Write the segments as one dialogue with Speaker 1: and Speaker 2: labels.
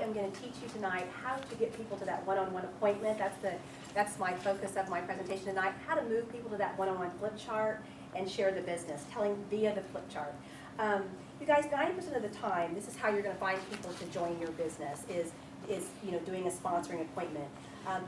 Speaker 1: am going to teach you tonight how to get people to that one-on-one appointment. That's my focus of my presentation tonight, how to move people to that one-on-one flip chart and share the business, telling via the flip chart. You guys, 90% of the time, this is how you're going to find people to join your business, is doing a sponsoring appointment.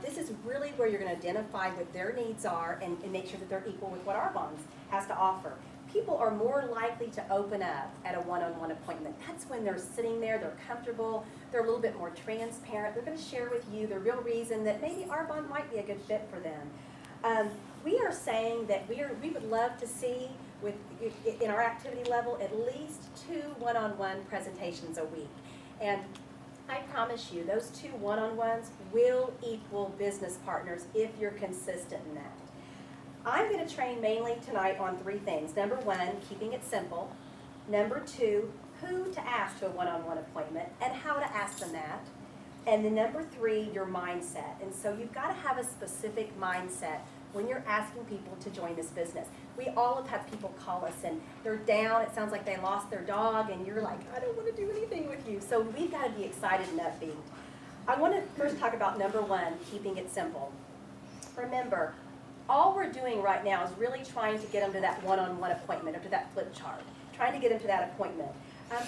Speaker 1: This is really where you're going to identify what their needs are and make sure that they're equal with what Arbonne's has to offer. People are more likely to open up at a one-on-one appointment. That's when they're sitting there, they're comfortable, they're a little bit more transparent. They're going to share with you the real reason that maybe Arbonne might be a good fit for them. We are saying that we would love to see in our activity level at least 2 one-on-one presentations a week. And I promise you, those 2 one-on-ones will equal business partners if you're consistent in that. I'm going to train mainly tonight on 3 things. Number 1, keeping it simple. Number 2, who to ask to a one-on-one appointment and how to ask them that. And then number 3, your mindset. And so you've got to have a specific mindset when you're asking people to join this business. We all have had people call us and they're down. It sounds like they lost their dog and you're like, I don't want to do anything with you. So we've got to be excited and upbeat. I want to first talk about number 1, keeping it simple. Remember, all we're doing right now is really trying to get them to that one-on-one appointment or to that flip chart, trying to get them to that appointment.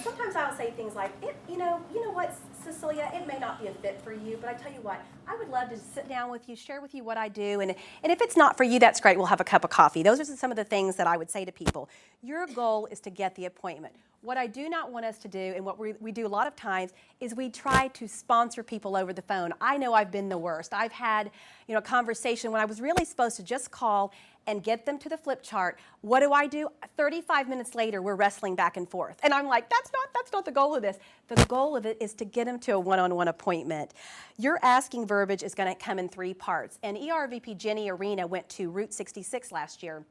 Speaker 1: Sometimes I'll say things like, you know what, Cecilia, it may not be a fit for you, but I tell you what, I would love to sit down with you, share with you what I do, and if it's not for you, that's great, we'll have a cup of coffee. Those are some of the things that I would say to people. Your goal is to get the appointment. What I do not want us to do, and what we do a lot of times, is we try to sponsor people over the phone. I know I've been the worst. I've had a conversation when I was really supposed to just call and get them to the flip chart. What do? 35 minutes later, we're wrestling back and forth. And I'm like, that's not the goal of this. The goal of it is to get them to a one-on-one appointment. Your asking verbiage is going to come in 3 parts. And ERVP Jenny Arena went to Route 66 last year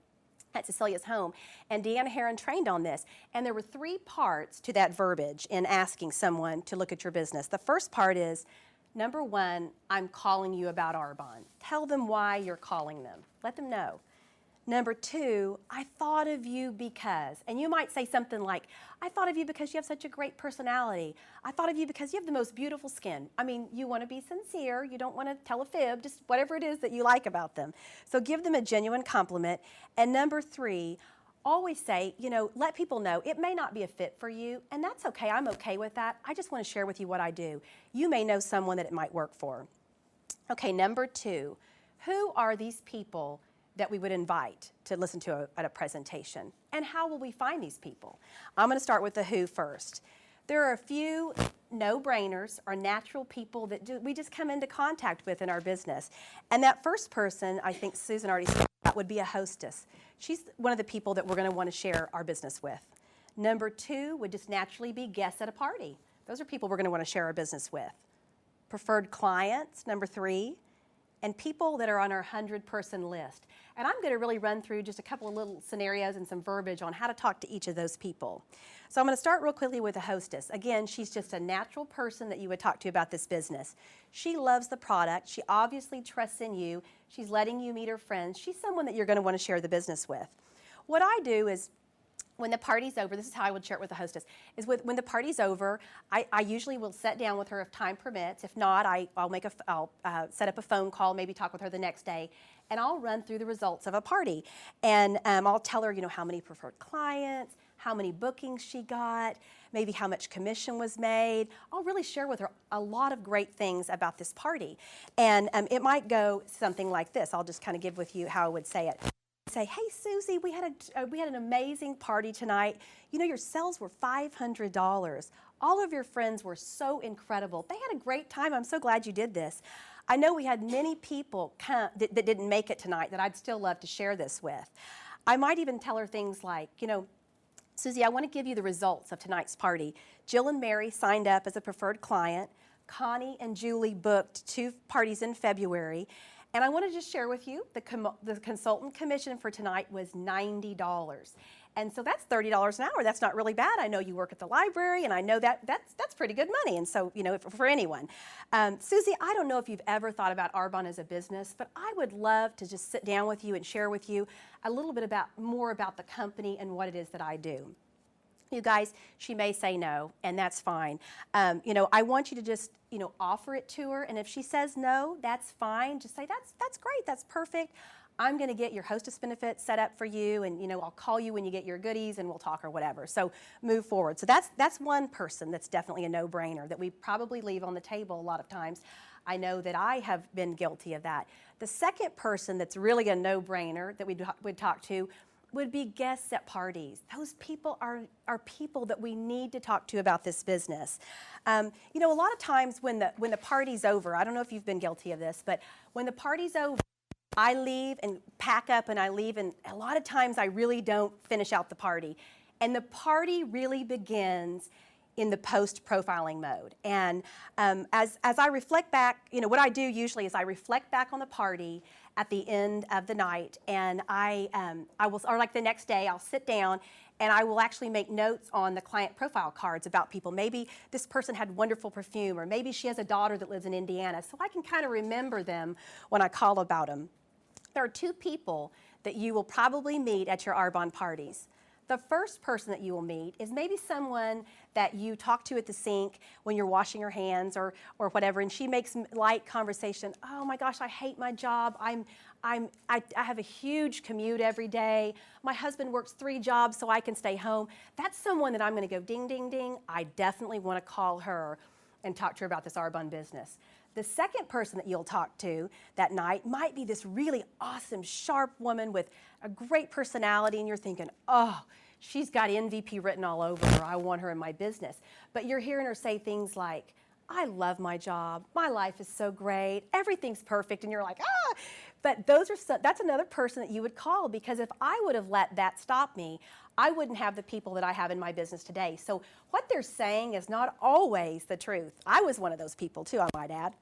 Speaker 1: at Cecilia's home, and Deanna Heron trained on this. And there were 3 parts to that verbiage in asking someone to look at your business. The first part is, number 1, I'm calling you about Arbonne. Tell them why you're calling them. Let them know. Number 2, I thought of you because, and you might say something like, I thought of you because you have such a great personality. I thought of you because you have the most beautiful skin. I mean, you want to be sincere. You don't want to tell a fib, just whatever it is that you like about them. So give them a genuine compliment. And number 3, always say, let people know it may not be a fit for you, and that's okay. I'm okay with that. I just want to share with you what I do. You may know someone that it might work for. Okay, number 2, who are these people that we would invite to listen to at a presentation? And how will we find these people? I'm going to start with the who first. There are a few no-brainers or natural people that we just come into contact with in our business. And that first person, I think Susan already said, that would be a hostess. She's one of the people that we're going to want to share our business with. Number 2 would just naturally be guests at a party. Those are people we're going to want to share our business with. Preferred clients, number 3. And people that are on our 100-person list. And I'm going to really run through just a couple of little scenarios and some verbiage on how to talk to each of those people. So I'm going to start real quickly with a hostess. Again, she's just a natural person that you would talk to about this business. She loves the product. She obviously trusts in you. She's letting you meet her friends. She's someone that you're going to want to share the business with. What I do is, when the party's over, this is how I would share it with the hostess, is when the party's over, I usually will sit down with her if time permits. If not, I'll set up a phone call, maybe talk with her the next day, and I'll run through the results of a party. And I'll tell her, how many preferred clients, how many bookings she got, maybe how much commission was made. I'll really share with her a lot of great things about this party. And it might go something like this. I'll just kind of give with you how I would say it. Say, hey Susie, we had an amazing party tonight. Your sales were $500. All of your friends were so incredible. They had a great time. I'm so glad you did this. I know we had many people come that didn't make it tonight that I'd still love to share this with. I might even tell her things like, Susie, I want to give you the results of tonight's party. Jill and Mary signed up as a preferred client. Connie and Julie booked 2 parties in February. And I want to just share with you, the consultant commission for tonight was $90. And so that's $30 an hour. That's not really bad. I know you work at the library, and I know that's pretty good money. And so, for anyone. Susie, I don't know if you've ever thought about Arbonne as a business, but I would love to just sit down with you and share with you a little bit more about the company and what it is that I do. You guys, she may say no, and that's fine. I want you to just, offer it to her, and if she says no, that's fine. Just say, that's great, that's perfect. I'm going to get your hostess benefits set up for you, and I'll call you when you get your goodies, and we'll talk or whatever. So move forward. So that's one person that's definitely a no-brainer that we probably leave on the table a lot of times. I know that I have been guilty of that. The second person that's really a no-brainer that we'd talk to would be guests at parties. Those people are people that we need to talk to about this business. A lot of times when the party's over, I don't know if you've been guilty of this, but when the party's over, I leave and pack up and I leave, and a lot of times I really don't finish out the party. And the party really begins in the post-profiling mode. And as I reflect back, what I do usually is I reflect back on the party at the end of the night, and I will, or like the next day, I'll sit down and I will actually make notes on the client profile cards about people. Maybe this person had wonderful perfume, or maybe she has a daughter that lives in Indiana, so I can kind of remember them when I call about them. There are two people that you will probably meet at your Arbonne parties. The first person that you will meet is maybe someone that you talk to at the sink when you're washing your hands or whatever, and she makes light conversation. Oh my gosh, I hate my job. I have a huge commute every day. My husband works 3 jobs so I can stay home. That's someone that I'm going to go ding, ding, ding. I definitely want to call her and talk to her about this Arbonne business. The second person that you'll talk to that night might be this really awesome, sharp woman with a great personality, and you're thinking, oh, she's got MVP written all over her. I want her in my business. But you're hearing her say things like, I love my job. My life is so great. Everything's perfect. And you're like, ah! But that's another person that you would call, because if I would have let that stop me, I wouldn't have the people that I have in my business today. So what they're saying is not always the truth. I was one of those people too, I might add.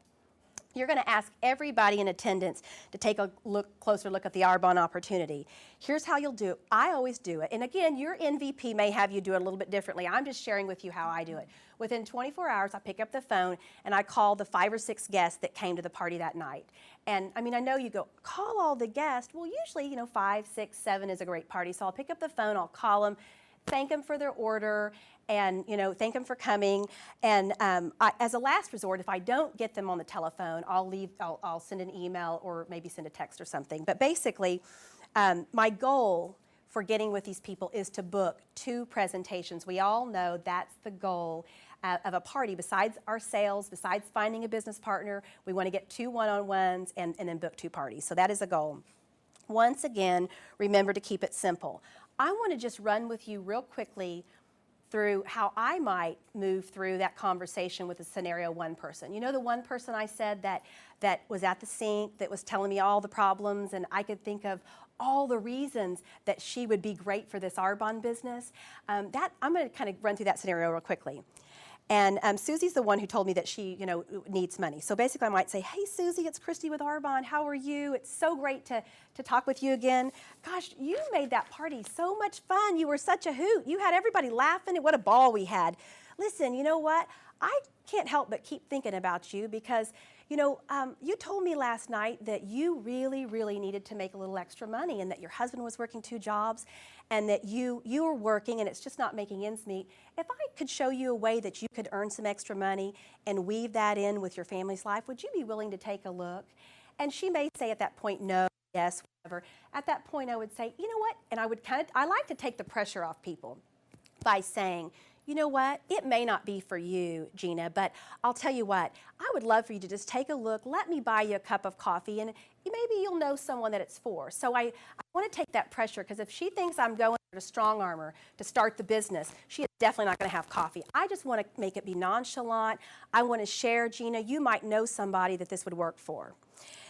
Speaker 1: You're going to ask everybody in attendance to take a closer look at the Arbonne opportunity. Here's how you'll do it. I always do it. And again, your MVP may have you do it a little bit differently. I'm just sharing with you how I do it. Within 24 hours, I pick up the phone and I call the 5 or 6 guests that came to the party that night. And I know you go, call all the guests. Well, usually, 5, 6, 7 is a great party. So I'll pick up the phone, I'll call them, thank them for their order, and thank them for coming. And as a last resort, if I don't get them on the telephone, I'll send an email or maybe send a text or something. But basically, my goal for getting with these people is to book 2 presentations. We all know that's the goal of a party. Besides our sales, besides finding a business partner, we want to get 2 one-on-ones and then book 2 parties. So that is a goal. Once again, remember to keep it simple. I want to just run with you real quickly through how I might move through that conversation with the scenario 1 person. The one person I said that was at the sink, that was telling me all the problems, and I could think of all the reasons that she would be great for this Arbonne business. I'm going to kind of run through that scenario real quickly. And Susie's the one who told me that she, needs money. So basically I might say, hey, Susie, it's Christy with Arbonne. How are you? It's so great to talk with you again. Gosh, you made that party so much fun. You were such a hoot. You had everybody laughing, and what a ball we had. Listen, you know what? I can't help but keep thinking about you because, you told me last night that you really, really needed to make a little extra money, and that your husband was working 2 jobs, and that you were working and it's just not making ends meet. If I could show you a way that you could earn some extra money and weave that in with your family's life, would you be willing to take a look? And she may say at that point, no, yes, whatever. At that point I would say, you know what? And I like to take the pressure off people by saying, you know what, it may not be for you, Gina, but I'll tell you what, I would love for you to just take a look, let me buy you a cup of coffee, and maybe you'll know someone that it's for. So I want to take that pressure, because if she thinks I'm going to Strong Armor to start the business, she is definitely not going to have coffee. I just want to make it be nonchalant. I want to share, Gina, you might know somebody that this would work for.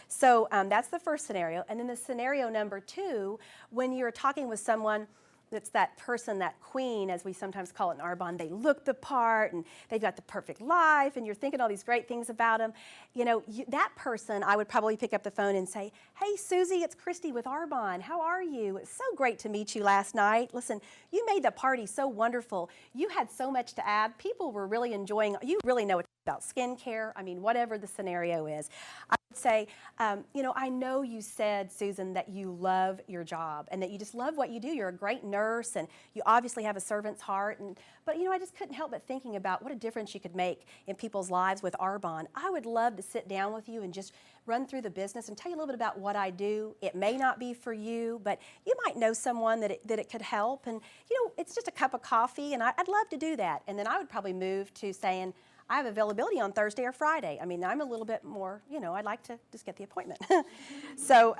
Speaker 1: So that's the first scenario. And then the scenario number 2, when you're talking with someone that's that person, that queen, as we sometimes call it in Arbonne, they look the part and they've got the perfect life and you're thinking all these great things about them. That person, I would probably pick up the phone and say, hey, Susie, it's Christy with Arbonne. How are you? It's so great to meet you last night. Listen, you made the party so wonderful. You had so much to add. People were really enjoying, you really know about skincare. Whatever the scenario is. I say, I know you said, Susan, that you love your job and that you just love what you do. You're a great nurse and you obviously have a servant's heart. But I just couldn't help but thinking about what a difference you could make in people's lives with Arbonne. I would love to sit down with you and just run through the business and tell you a little bit about what I do. It may not be for you, but you might know someone that it could help. And, it's just a cup of coffee, and I'd love to do that. And then I would probably move to saying, I have availability on Thursday or Friday. I mean, I'm a little bit more, I'd like to just get the appointment. So,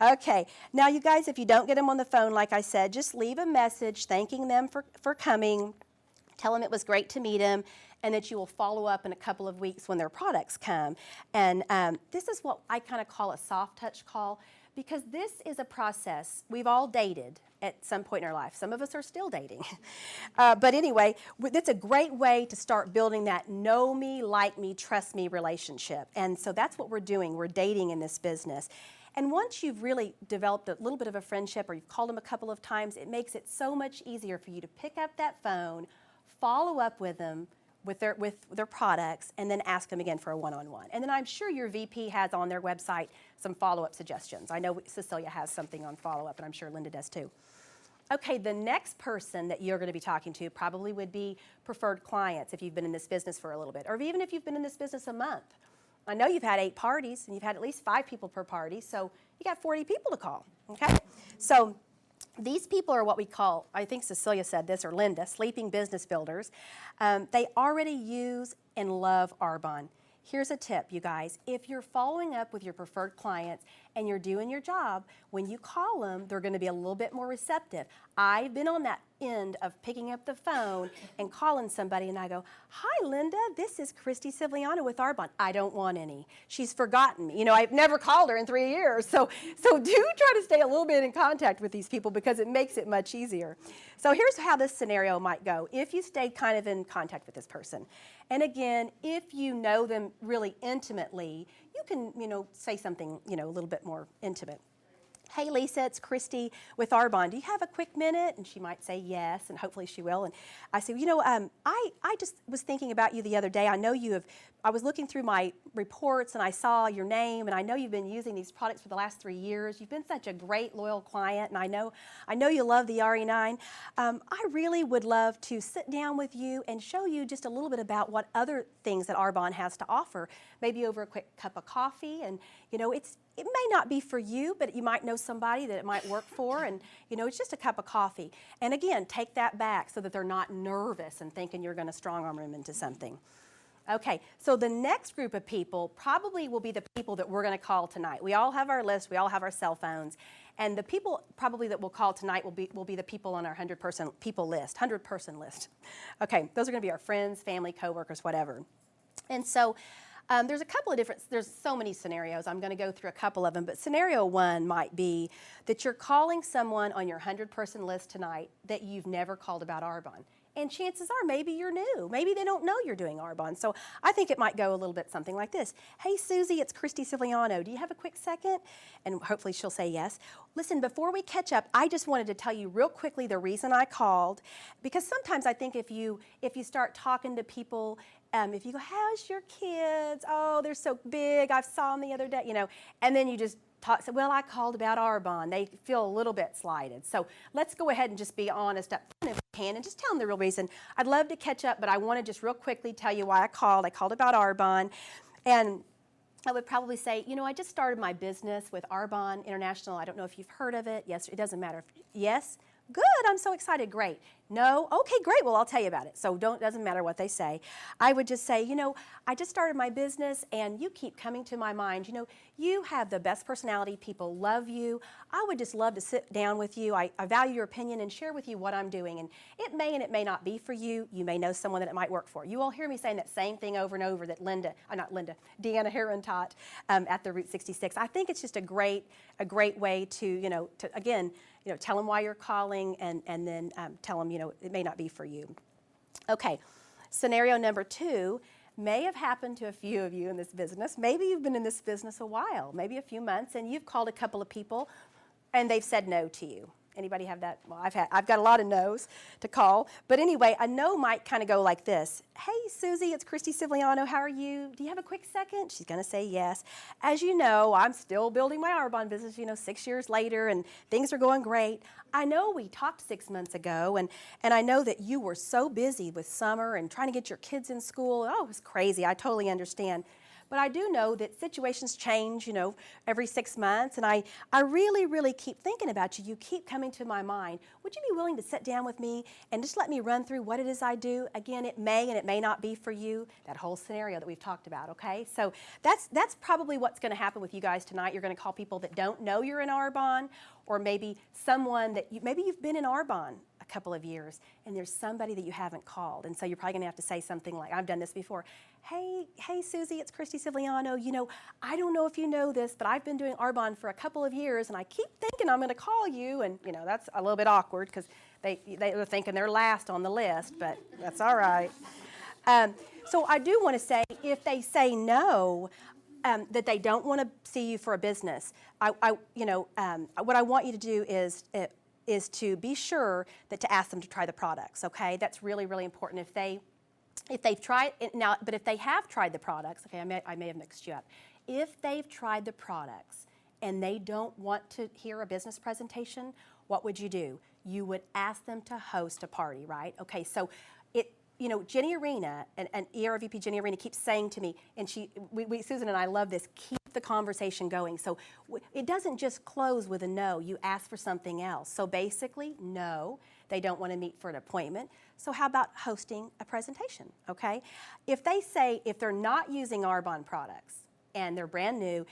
Speaker 1: okay. Now, you guys, if you don't get them on the phone, like I said, just leave a message thanking them for coming. Tell them it was great to meet them and that you will follow up in a couple of weeks when their products come. And this is what I kind of call a soft touch call, because this is a process. We've all dated at some point in our life. Some of us are still dating. But anyway, it's a great way to start building that know me, like me, trust me relationship. And so that's what we're doing. We're dating in this business. And once you've really developed a little bit of a friendship or you've called them a couple of times, it makes it so much easier for you to pick up that phone, follow up with them, with their products, and then ask them again for a one-on-one. And then I'm sure your VP has on their website some follow-up suggestions. I know Cecilia has something on follow-up, and I'm sure Linda does too. Okay, the next person that you're going to be talking to probably would be preferred clients if you've been in this business for a little bit, or even if you've been in this business a month. I know you've had 8 parties, and you've had at least 5 people per party, so you got 40 people to call, okay? So these people are what we call, I think Cecilia said this, or Linda, sleeping business builders. They already use and love Arbonne. Here's a tip, you guys. If you're following up with your preferred clients and you're doing your job, when you call them, they're going to be a little bit more receptive. I've been on that end of picking up the phone and calling somebody, and I go, "Hi, Linda, this is Christy Civigliano with Arbonne. I don't want any. She's forgotten me. I've never called her in 3 years." So do try to stay a little bit in contact with these people because it makes it much easier. So here's how this scenario might go if you stay kind of in contact with this person. And again, if you know them really intimately, you can, say something, a little bit more intimate. "Hey, Lisa, it's Christy with Arbonne. Do you have a quick minute?" And she might say yes, and hopefully she will. And I say, I just was thinking about you the other day. I know I was looking through my reports, and I saw your name, and I know you've been using these products for the last 3 years. You've been such a great, loyal client, and I know you love the RE9. I really would love to sit down with you and show you just a little bit about what other things that Arbonne has to offer, maybe over a quick cup of coffee. And, it may not be for you, but you might know somebody that it might work for, and, it's just a cup of coffee. And again, take that back so that they're not nervous and thinking you're going to strong-arm them into something. Okay, so the next group of people probably will be the people that we're going to call tonight. We all have our list, we all have our cell phones, and the people probably that we'll call tonight will be the people on our 100-person list. Okay, those are going to be our friends, family, coworkers, whatever. And so there's a couple of there's so many scenarios. I'm going to go through a couple of them, but scenario 1 might be that you're calling someone on your 100-person list tonight that you've never called about Arbonne. And chances are maybe you're new. Maybe they don't know you're doing Arbonne. So I think it might go a little bit something like this. "Hey, Susie, it's Christy Civigliano. Do you have a quick second?" And hopefully she'll say yes. "Listen, before we catch up, I just wanted to tell you real quickly the reason I called, because sometimes I think if you start talking to people, if you go, 'How's your kids? Oh, they're so big. I saw them the other day,' and then you just say, 'Well, I called about Arbonne,' they feel a little bit slighted. So let's go ahead and just be honest up front if we can and just tell them the real reason. 'I'd love to catch up, but I want to just real quickly tell you why I called. I called about Arbonne.' And I would probably say, I just started my business with Arbonne International. I don't know if you've heard of it. Yes, it doesn't matter. Yes? Good, I'm so excited, great. No? Okay, great, well, I'll tell you about it. So doesn't matter what they say. I would just say, I just started my business and you keep coming to my mind. You have the best personality, people love you. I would just love to sit down with you. I value your opinion and share with you what I'm doing. And it may not be for you. You may know someone that it might work for. You all hear me saying that same thing over and over that Deanna Heron taught at the Route 66. I think it's just a great way to, again, tell them why you're calling and then tell them, it may not be for you. Okay, scenario number 2 may have happened to a few of you in this business. Maybe you've been in this business a while, maybe a few months, and you've called a couple of people and they've said no to you. Anybody have that? Well, I've got a lot of no's to call. But anyway, a no might kind of go like this. Hey, Susie, it's Christy Civiliano. How are you? Do you have a quick second? She's going to say yes. As you know, I'm still building my Arbonne business, 6 years later, and things are going great. I know we talked 6 months ago, and I know that you were so busy with summer and trying to get your kids in school. Oh, it was crazy. I totally understand. But I do know that situations change, every 6 months, and I really, really keep thinking about you. You keep coming to my mind. Would you be willing to sit down with me and just let me run through what it is I do? Again, it may and it may not be for you, that whole scenario that we've talked about, okay? So that's probably what's going to happen with you guys tonight. You're going to call people that don't know you're in Arbonne, or maybe someone that maybe you've been in Arbonne a couple of years, and there's somebody that you haven't called, and so you're probably going to have to say something like, I've done this before. Hey, Susie, it's Christy Civiliano. I don't know if you know this, but I've been doing Arbonne for a couple of years, and I keep thinking I'm going to call you, and that's a little bit awkward because they're thinking they're last on the list, but that's all right. So I do want to say, if they say no, that they don't want to see you for a business, what I want you to do is to be sure that to ask them to try the products. Okay, that's really, really important. If they've tried it now, but if they have tried the products, okay, I may have mixed you up. If they've tried the products and they don't want to hear a business presentation, what would you do? You would ask them to host a party, right? Okay, so Jenny Arena and ERVP Jenny Arena keeps saying to me, and Susan and I love this, keep the conversation going. So it doesn't just close with a no, you ask for something else. So basically, no, they don't want to meet for an appointment. So how about hosting a presentation, okay? If they're not using Arbonne products and they're brand new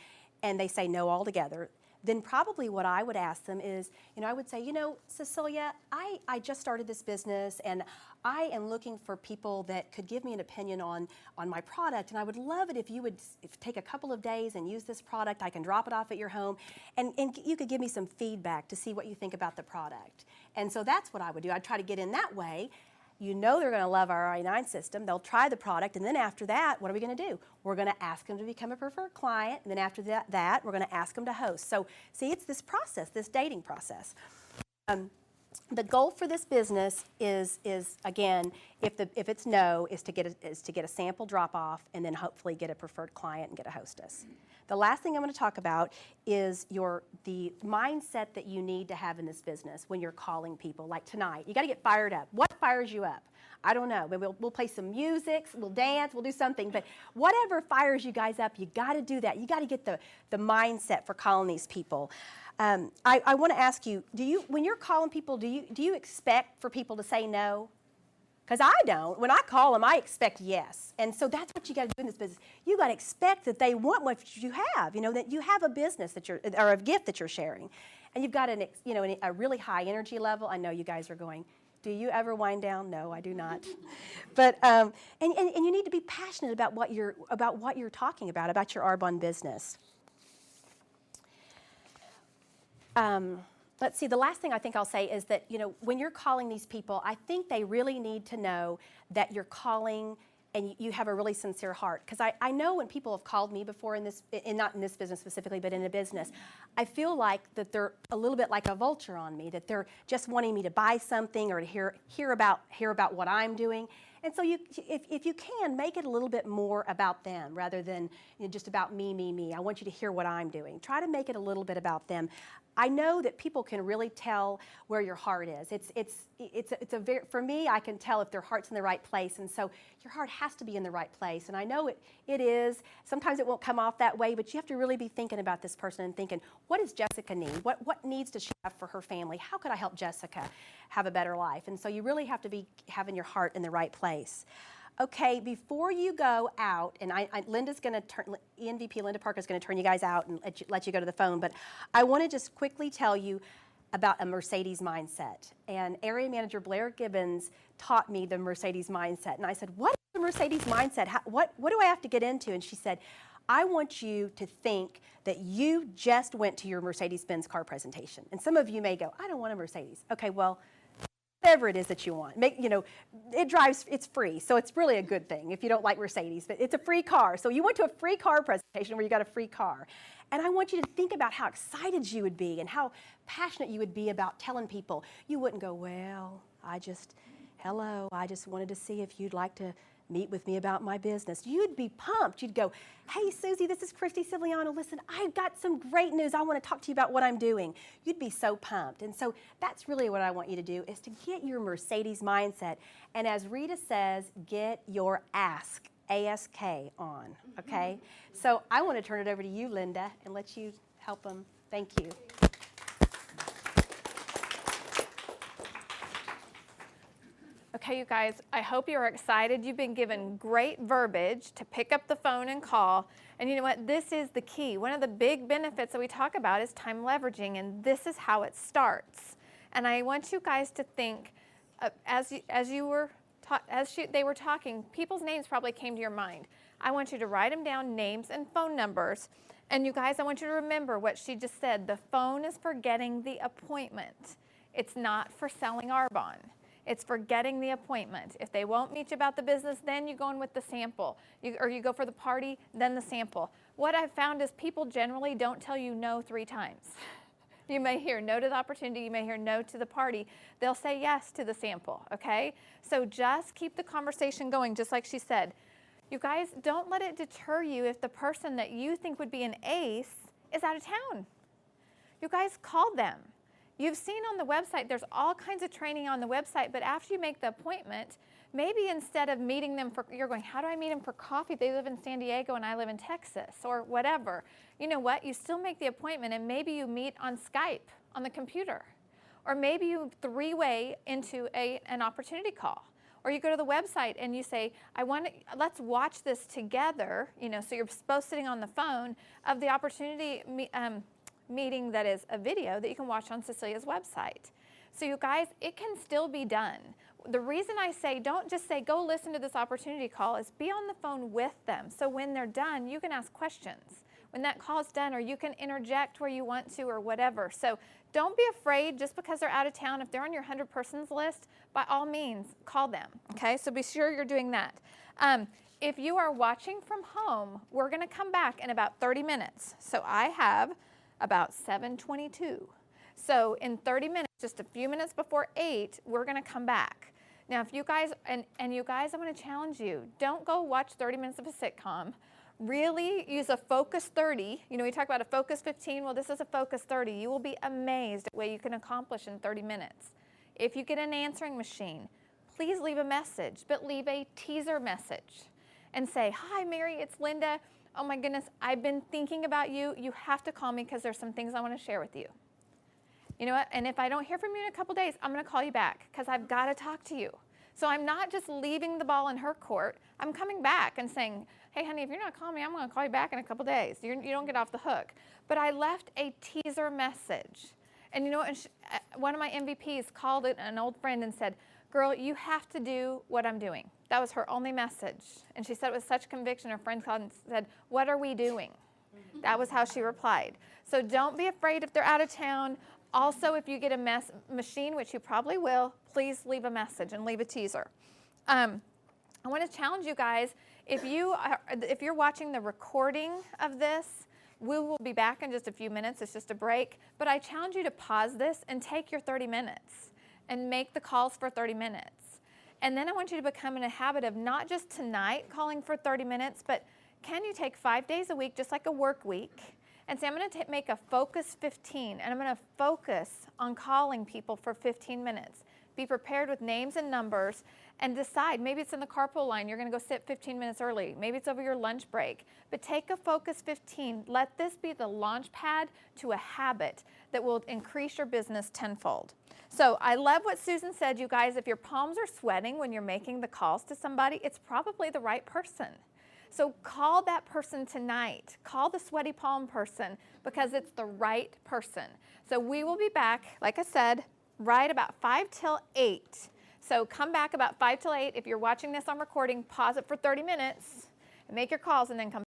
Speaker 1: and they say no altogether, then probably what I would ask them is, I would say, Cecilia, I just started this business and I am looking for people that could give me an opinion on my product, and I would love it if you would take a couple of days and use this product. I can drop it off at your home, and you could give me some feedback to see what you think about the product. And so that's what I would do. I'd try to get in that way. They're going to love our I-9 system. They'll try the product, and then after that, what are we going to do? We're going to ask them to become a preferred client, and then after that we're going to ask them to host. So see, it's this process, this dating process. The goal for this business is again, if it's no, is to get a sample drop off, and then hopefully get a preferred client and get a hostess. The last thing I'm going to talk about is the mindset that you need to have in this business when you're calling people. Like tonight, you got to get fired up. What fires you up? I don't know. We'll play some music, we'll dance, we'll do something. But whatever fires you guys up, you got to do that. You got to get the mindset for calling these people. I want to ask you, when you're calling people, do you expect for people to say no? Because I don't. When I call them, I expect yes. And so that's what you got to do in this business. You got to expect that they want what you have, that you have a business or a gift that you're sharing. And you've got a really high energy level. I know you guys are going, do you ever wind down? No, I do not. But and you need to be passionate about what you're talking about your Arbonne business. Let's see, the last thing I think I'll say is that, when you're calling these people, I think they really need to know that you're calling and you have a really sincere heart. Because I know when people have called me before not in this business specifically, but in a business, I feel like that they're a little bit like a vulture on me, that they're just wanting me to buy something or to hear about what I'm doing. And so if you can, make it a little bit more about them rather than just about me. I want you to hear what I'm doing. Try to make it a little bit about them. I know that people can really tell where your heart is. For me, I can tell if their heart's in the right place, and so your heart has to be in the right place. And I know it is. Sometimes it won't come off that way, but you have to really be thinking about this person and thinking, what does Jessica need? What needs does she have for her family? How could I help Jessica have a better life? And so you really have to be having your heart in the right place. Okay, before you go out, and Linda's going to ENVP Linda Parker is going to turn you guys out and let you go to the phone, but I want to just quickly tell you about a Mercedes mindset. And Area Manager Blair Gibbons taught me the Mercedes mindset. And I said, what is the Mercedes mindset? What do I have to get into? And she said, I want you to think that you just went to your Mercedes-Benz car presentation. And some of you may go, I don't want a Mercedes. Okay, well, whatever it is that you want. It's free, so it's really a good thing if you don't like Mercedes, but it's a free car. So you went to a free car presentation where you got a free car. And I want you to think about how excited you would be and how passionate you would be about telling people. You wouldn't go, well, I just wanted to see if you'd like to meet with me about my business. You'd be pumped. You'd go, hey, Susie, this is Christy Civiliano. Listen, I've got some great news. I want to talk to you about what I'm doing. You'd be so pumped. And so that's really what I want you to do, is to get your Mercedes mindset. And as Rita says, get your ask, A-S-K, on, okay? So I want to turn it over to you, Linda, and let you help them. Thank you.
Speaker 2: Okay, you guys, I hope you're excited. You've been given great verbiage to pick up the phone and call. And you know what? This is the key. One of the big benefits that we talk about is time leveraging, and this is how it starts. And I want you guys to think, they were talking, people's names probably came to your mind. I want you to write them down, names and phone numbers. And you guys, I want you to remember what she just said. The phone is for getting the appointment. It's not for selling Arbonne. It's for getting the appointment. If they won't meet you about the business, then you go in with the sample. Or you go for the party, then the sample. What I've found is people generally don't tell you no 3 times. You may hear no to the opportunity, you may hear no to the party. They'll say yes to the sample, okay? So just keep the conversation going, just like she said. You guys, don't let it deter you if the person that you think would be an ace is out of town. You guys, call them. You've seen on the website, there's all kinds of training on the website, but after you make the appointment, maybe instead of meeting them you're going, how do I meet them for coffee? They live in San Diego and I live in Texas, or whatever. You know what? You still make the appointment, and maybe you meet on Skype on the computer. Or maybe you 3-way into an opportunity call. Or you go to the website and you say, let's watch this together, so you're both sitting on the phone of the opportunity meeting that is a video that you can watch on Cecilia's website. So you guys, it can still be done. The reason I say don't just say go listen to this opportunity call is be on the phone with them. So when they're done, you can ask questions. When that call is done, or you can interject where you want to or whatever. So don't be afraid just because they're out of town. If they're on your 100 persons list, by all means, call them, okay? So be sure you're doing that. If you are watching from home, we're gonna come back in about 30 minutes. So I have about 7:22. So in 30 minutes, just a few minutes before 8, we're gonna come back. Now if you guys, and you guys, I wanna challenge you, don't go watch 30 minutes of a sitcom. Really use a focus 30. We talk about a focus 15, well this is a focus 30. You will be amazed at what you can accomplish in 30 minutes. If you get an answering machine, please leave a message, but leave a teaser message and say, hi Mary, it's Linda. Oh my goodness, I've been thinking about you. You have to call me because there's some things I want to share with you. You know what? And if I don't hear from you in a couple days, I'm going to call you back because I've got to talk to you. So I'm not just leaving the ball in her court. I'm coming back and saying, hey, honey, if you're not calling me, I'm going to call you back in a couple days. You don't get off the hook. But I left a teaser message. And you know what? One of my MVPs called an old friend and said, girl, you have to do what I'm doing. That was her only message. And she said it with such conviction. Her friend called and said, what are we doing? That was how she replied. So don't be afraid if they're out of town. Also, if you get a machine, which you probably will, please leave a message and leave a teaser. I want to challenge you guys, if you're watching the recording of this, we will be back in just a few minutes. It's just a break. But I challenge you to pause this and take your 30 minutes and make the calls for 30 minutes. And then I want you to become in a habit of not just tonight calling for 30 minutes, but can you take 5 days a week, just like a work week, and say, I'm going to make a focus 15, and I'm going to focus on calling people for 15 minutes. Be prepared with names and numbers, and decide, maybe it's in the carpool line, you're going to go sit 15 minutes early. Maybe it's over your lunch break. But take a focus 15. Let this be the launch pad to a habit that will increase your business tenfold. So I love what Susan said, you guys. If your palms are sweating when you're making the calls to somebody, it's probably the right person. So call that person tonight. Call the sweaty palm person because it's the right person. So we will be back, like I said, right about 5 till 8. So come back about 5 till 8. If you're watching this on recording, pause it for 30 minutes and make your calls and then come back.